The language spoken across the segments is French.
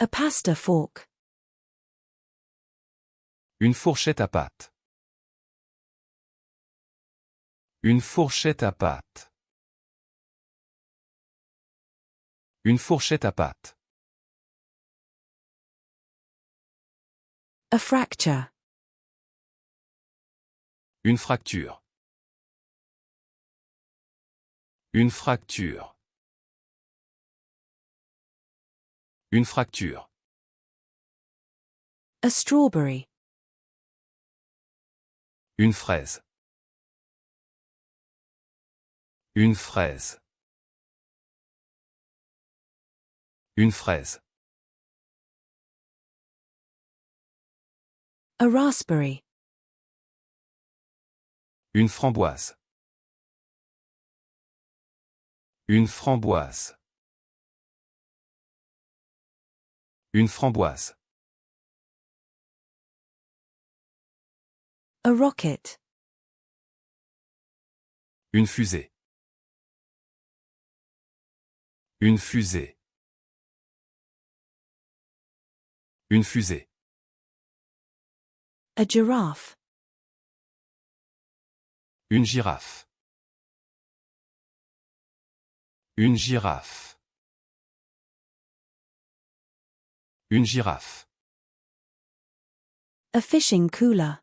A pasta fork. Une fourchette à pâte. Une fourchette à pâte. Une fourchette à pâte. A fracture. Une fracture. Une fracture. Une fracture. A strawberry. Une fraise. Une fraise. Une fraise. A raspberry. Une framboise. Une framboise. Une framboise. A rocket. Une fusée. Une fusée. Une fusée. A giraffe. Une girafe. Une girafe. Une girafe. A fishing cooler.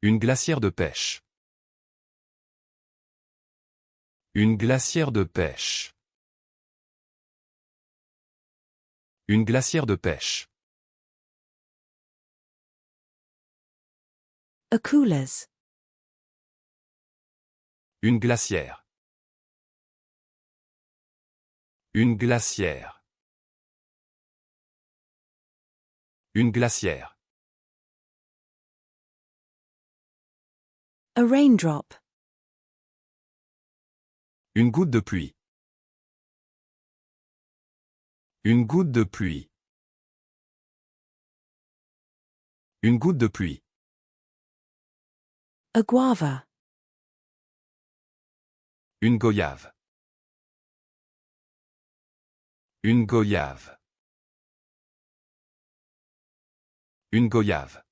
Une glacière de pêche. Une glacière de pêche. Une glacière de pêche. A coolers. Une glacière. Une glacière. Une glacière. A raindrop. Une goutte de pluie. Une goutte de pluie. Une goutte de pluie. A guava. Une goyave. Une goyave. Une goyave.